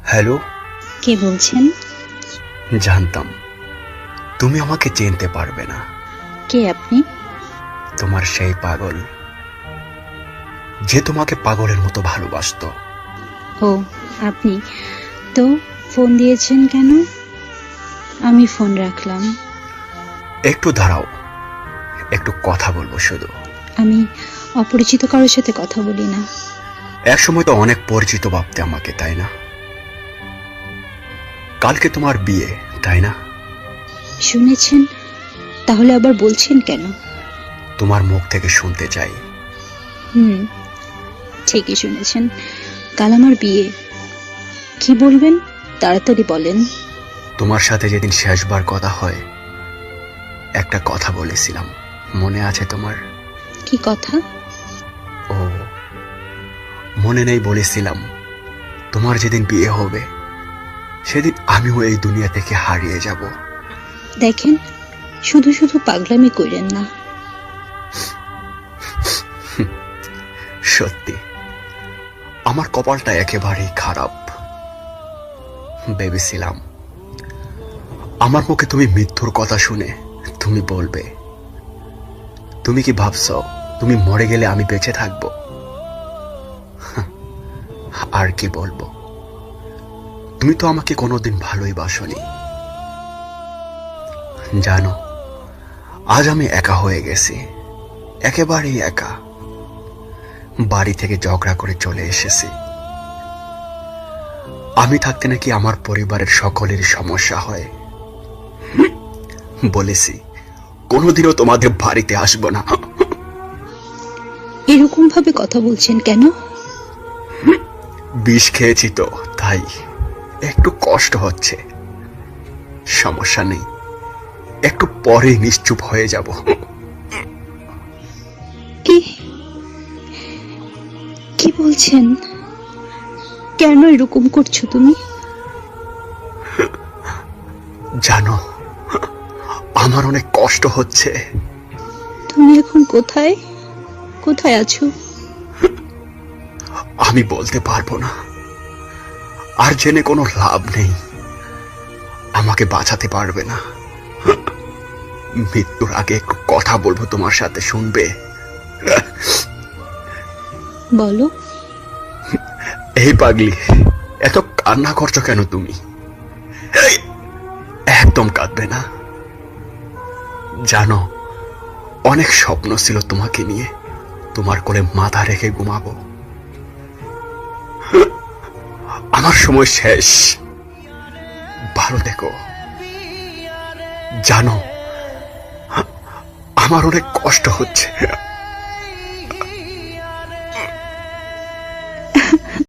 Hello. কে বলছেন? জানতাম তুমি আমাকে চিনতে পারবে না। কে আপনি? তোমার সেই পাগল, যে তোমাকে পাগলের মতো ভালোবাসতো। ও আপনি তো ফোন দিয়েছেন কেন? আমি ফোন রাখলাম। একটু দাঁড়াও, একটু কথা বলবো শুধু। আমি অপরিচিত কারোর সাথে কথা বলি না। এক সময় তো অনেক পরিচিত ভাবতে আমাকে, তাই না? কালকে তোমার বিয়ে, তাই না? শুনেছেন? তাহলে আবার বলছেন কেন? তোমার মুখ থেকে শুনতে চাই। ঠিকই শুনেছেন, কাল আমার বিয়ে। কি বলবেন তাড়াতাড়ি বলেন। তোমার সাথে যেদিন শেষবার কথা হয়, একটা কথা বলেছিলাম, মনে আছে তোমার? কি কথা? ও মনে নেই? বলেছিলাম তোমার যেদিন বিয়ে হবে সেদিন আমিও এই দুনিয়া থেকে হারিয়ে যাব। দেখেন, শুধু শুধু পাগলামি করেন না। সত্যি আমার কপালটা একেবারেই খারাপ। ভেবেছিলাম আমার মুখে তুমি মৃত্যুর কথা শুনে তুমি বলবে। তুমি কি ভাবছো তুমি মরে গেলে আমি বেঁচে থাকবো? আর কি বলবো, তুমি তো আমাকে কোনোদিন ভালোই বাসনি। জানো, আজ আমি একা হয়ে গেছি, একেবারেই একা। বাড়ি থেকে ঝগড়া করে চলে এসেছি। আমি থাকতে নাকি আমার পরিবারের সকলেরই সমস্যা হয়। বলেছি কোনোদিনও তোমাদের বাড়িতে আসবো না। এরকম ভাবে কথা বলছেন কেন? বিষ খেয়েছি তো, তাই একটু কষ্ট হচ্ছে। সমস্যা নেই, একটু পরে নিশ্চুপ হয়ে যাব। কি কি বলছেন? কেন এরকম করছো তুমি? জানো, আমার অনেক কষ্ট হচ্ছে। তুমি এখন কোথায় কোথায় আছো? আমি বলতে পারবো না, আর জেনে কোনো লাভ নেই। আমাকে বাঁচাতে পারবে না। মৃত্যুর আগে একটু কথা বলবো তোমার সাথে, শুনবে? বলো। এই পাগলি, এত কান্না করছো কেন তুমি? একদম কাঁদবে না। জানো, অনেক স্বপ্ন ছিল তোমাকে নিয়ে, তোমার কোলে মাথা রেখে ঘুমাবো। আমার সময় শেষ, ভালো দেখো। জানো, আমার অনেক কষ্ট হচ্ছে।